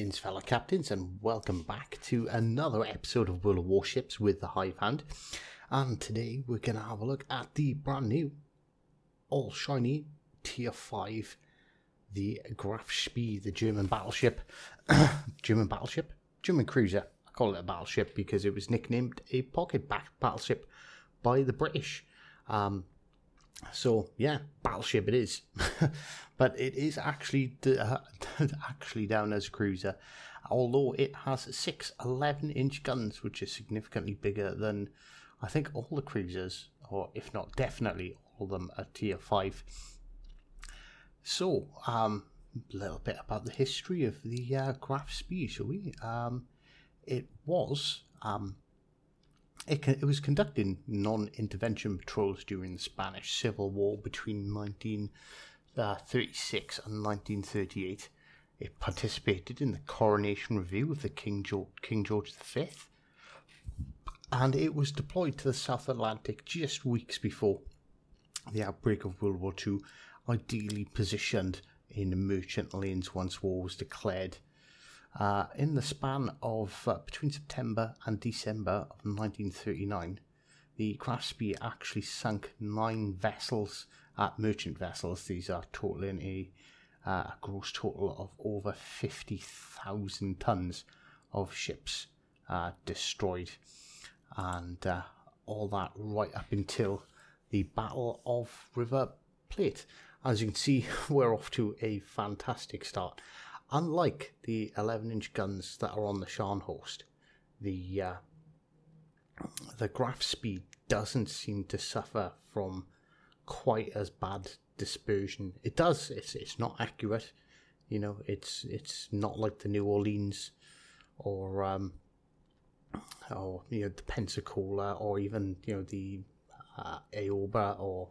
Greetings fellow captains and welcome back to another episode of World of Warships with the Hive Hand. And today we're going to have a look at the brand new, all shiny Tier 5, the Graf Spee, the German battleship, German cruiser. I call it a battleship because it was nicknamed a pocket battleship by the British. So yeah, battleship it is, but it is actually down as a cruiser, although it has 6 11-inch guns, which is significantly bigger than I think all the cruisers, or if not definitely all of them, at Tier 5. So a little bit about the history of the Graf Spee, shall we? It was conducting non-intervention patrols during the Spanish Civil War between 1936 and 1938. It participated in the coronation review of the King George V, and it was deployed to the South Atlantic just weeks before the outbreak of World War II, ideally positioned in the merchant lanes once war was declared. In the span of between September and December of 1939, the Graf Spee actually sunk 9 vessels, merchant vessels. These are totaling a gross total of over 50,000 tons of ships destroyed, and all that right up until the Battle of River Plate. As you can see, we're off to a fantastic start. Unlike the 11-inch guns that are on the Scharnhorst, the Graf Spee doesn't seem to suffer from quite as bad dispersion. It does. It's not accurate. You know, it's not like the New Orleans or the Pensacola, or even the Aoba or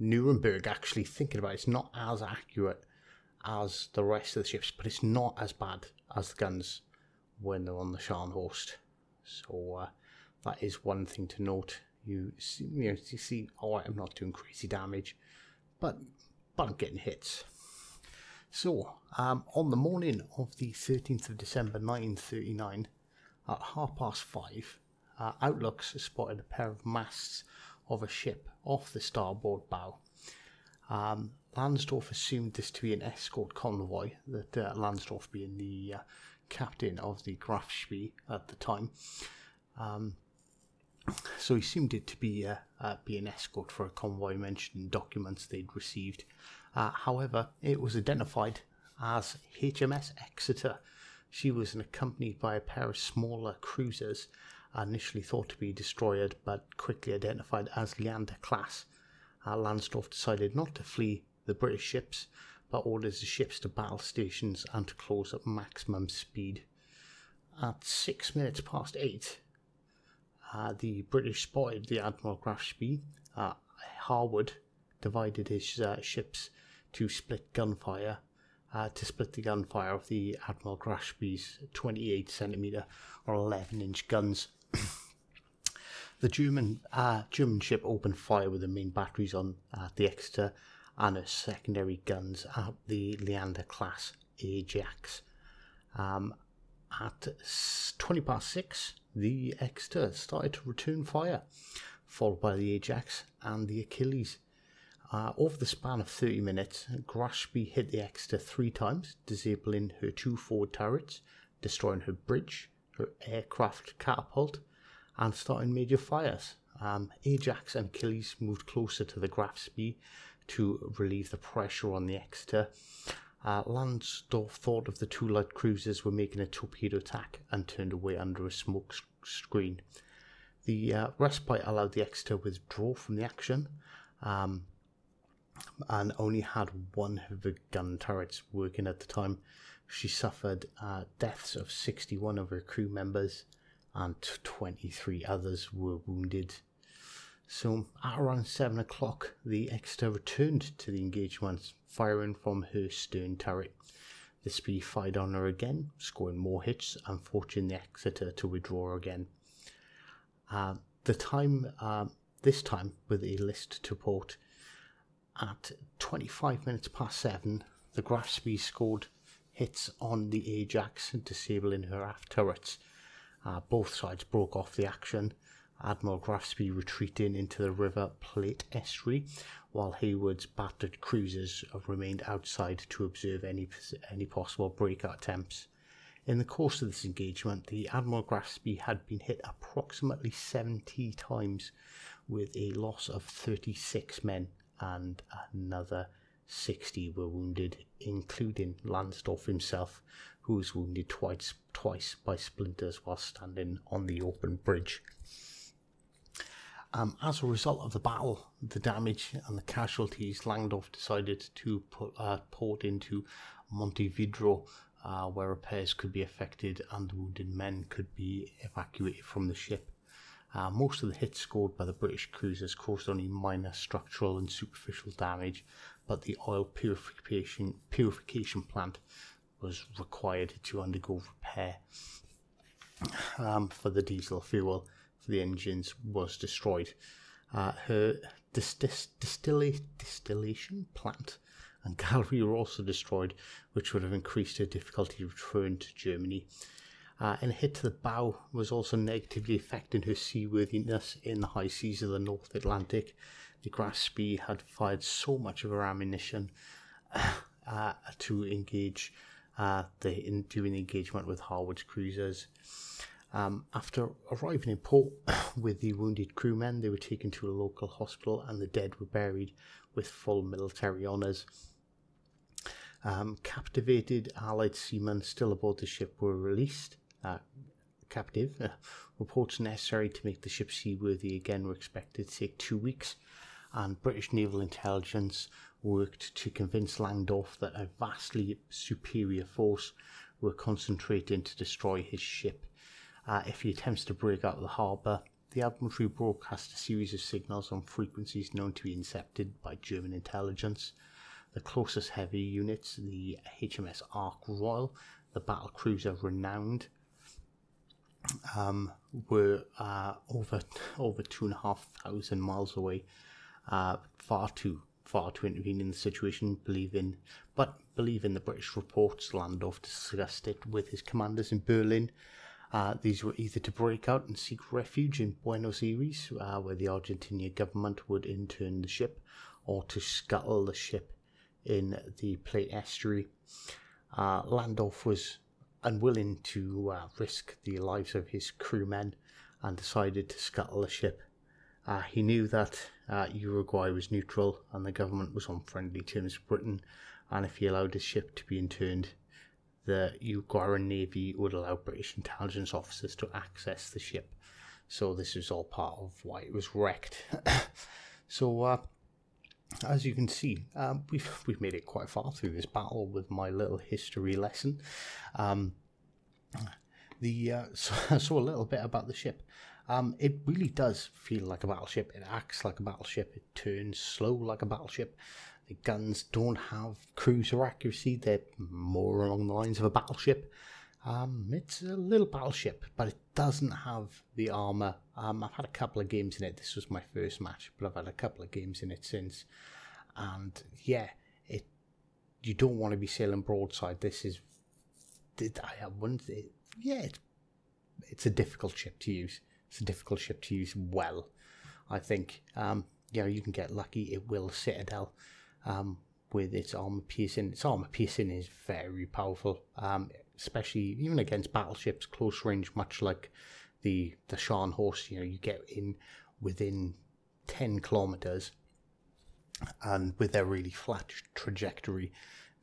Nuremberg. Actually, thinking about it, it's not as accurate as the rest of the ships, but it's not as bad as the guns when they're on the Scharnhorst. So that is one thing to note. You see, alright, I'm not doing crazy damage, but I'm getting hits. So on the morning of the 13th of December 1939, at 5:30, outlooks spotted a pair of masts of a ship off the starboard bow. Lansdorff assumed this to be an escort convoy, that Lansdorff being the captain of the Graf Spee at the time. So he assumed it to be an escort for a convoy mentioned in documents they'd received. However, it was identified as HMS Exeter. She was accompanied by a pair of smaller cruisers, initially thought to be destroyed, but quickly identified as Leander class. Lansdorff decided not to flee the British ships, but orders the ships to battle stations and to close at maximum speed. At 8:06, the British spotted the Admiral Graf Spee. Harwood divided his ships to split the gunfire of the Admiral Graf Spee's 28cm or 11-inch guns. The German ship opened fire with the main batteries on the Exeter and her secondary guns at the Leander class Ajax. At 6:20, the Exeter started to return fire, followed by the Ajax and the Achilles. Over the span of 30 minutes, Graf Spee hit the Exeter 3 times, disabling her 2 forward turrets, destroying her bridge, her aircraft catapult, and starting major fires. Ajax and Achilles moved closer to the Graf Spee to relieve the pressure on the Exeter. Lansdorff thought of the 2 light cruisers were making a torpedo attack and turned away under a smoke screen. The respite allowed the Exeter to withdraw from the action, and only had 1 of the gun turrets working at the time. She suffered deaths of 61 of her crew members, and 23 others were wounded. So at around 7 o'clock, the Exeter returned to the engagement, firing from her stern turret. The Spee fired on her again, scoring more hits and forcing the Exeter to withdraw again. This time with a list to port. At 7:25, the Graf Spee scored hits on the Ajax, disabling her aft turrets. Both sides broke off the action. Admiral Graf Spee retreating into the River Plate estuary, while Hayward's battered cruisers remained outside to observe any possible breakout attempts. In the course of this engagement, the Admiral Graf Spee had been hit approximately 70 times, with a loss of 36 men, and another 60 were wounded, including Lansdorff himself, who was wounded twice by splinters while standing on the open bridge. As a result of the battle, the damage and the casualties, Lansdorff decided to port into Montevideo, where repairs could be effected and the wounded men could be evacuated from the ship. Most of the hits scored by the British cruisers caused only minor structural and superficial damage, but the oil purification plant was required to undergo repair. For the diesel fuel for the engines was destroyed. Her distillation plant and gallery were also destroyed, which would have increased her difficulty return to Germany. And a hit to the bow was also negatively affecting her seaworthiness in the high seas of the North Atlantic. The Graf Spee had fired so much of her ammunition to engage during the engagement with Harwood's cruisers. After arriving in port with the wounded crewmen, they were taken to a local hospital and the dead were buried with full military honours. Captivated Allied seamen still aboard the ship were released captive. Reports necessary to make the ship seaworthy again were expected to take 2 weeks, and British naval intelligence worked to convince Lansdorff that a vastly superior force were concentrating to destroy his ship. If he attempts to break out of the harbour, the Admiralty broadcast a series of signals on frequencies known to be intercepted by German intelligence. The closest heavy units, the HMS Ark Royal, the battle cruiser Renowned, were over 2,500 miles away, far too intervene in the situation, believing the British reports. Lansdorff discussed it with his commanders in Berlin. These were either to break out and seek refuge in Buenos Aires, where the Argentinian government would intern the ship, or to scuttle the ship in the Plate estuary. Lansdorff was unwilling to risk the lives of his crewmen and decided to scuttle the ship. He knew that Uruguay was neutral and the government was on friendly terms with Britain, and if he allowed his ship to be interned, the Uruguayan Navy would allow British intelligence officers to access the ship. So this was all part of why it was wrecked. So as you can see, we've made it quite far through this battle with my little history lesson. So a little bit about the ship. It really does feel like a battleship. It acts like a battleship. It turns slow like a battleship. The guns don't have cruiser accuracy. They're more along the lines of a battleship. It's a little battleship, but it doesn't have the armour. I've had a couple of games in it. This was my first match, but I've had a couple of games in it since. And yeah, you don't want to be sailing broadside. It's a difficult ship to use. It's a difficult ship to use well, I think. You can get lucky. It will Citadel with its armor piercing. Its armor piercing is very powerful, especially even against battleships close range, much like the Scharnhorst. You get in within 10 kilometers, and with their really flat trajectory,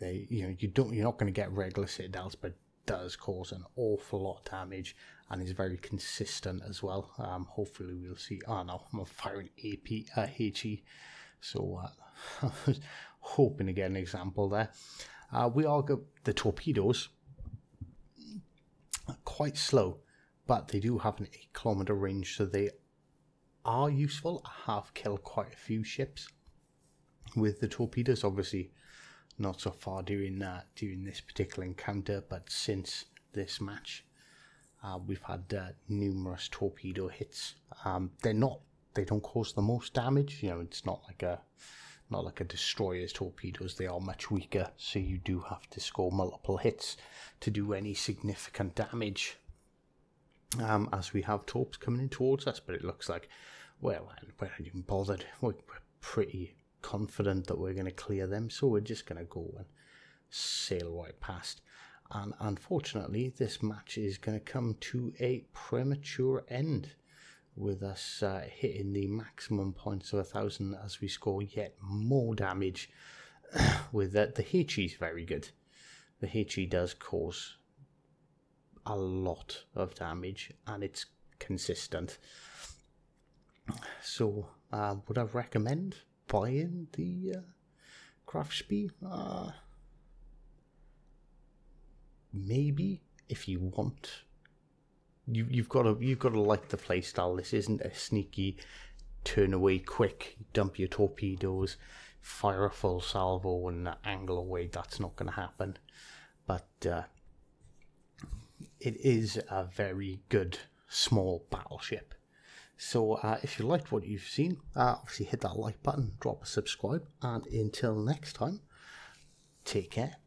you're not going to get regular Citadels, but it does cause an awful lot of damage and is very consistent as well. Hopefully we'll see. Oh no, I'm firing HE, so I was hoping to get an example there. We are the torpedoes are quite slow, but they do have an 8-kilometer range, so they are useful. I have killed quite a few ships with the torpedoes. Obviously not so far during this particular encounter, but since this match we've had numerous torpedo hits. They don't cause the most damage. It's not like not like a destroyer's torpedoes. They are much weaker, so you do have to score multiple hits to do any significant damage. As we have torps coming in towards us, but it looks like, well, we're not even bothered. We're pretty confident that we're going to clear them, so we're just going to go and sail right past. And unfortunately, this match is going to come to a premature end, with us hitting the maximum points of 1,000 as we score yet more damage. With the HE is very good. The HE does cause a lot of damage, and it's consistent. So would I recommend buying the Graf Spee? Maybe, if you want. You've got to like the playstyle. This isn't a sneaky turn away quick, dump your torpedoes, fire a full salvo and angle away. That's not going to happen. But it is a very good small battleship. So if you liked what you've seen, obviously hit that like button, drop a subscribe, and until next time, take care.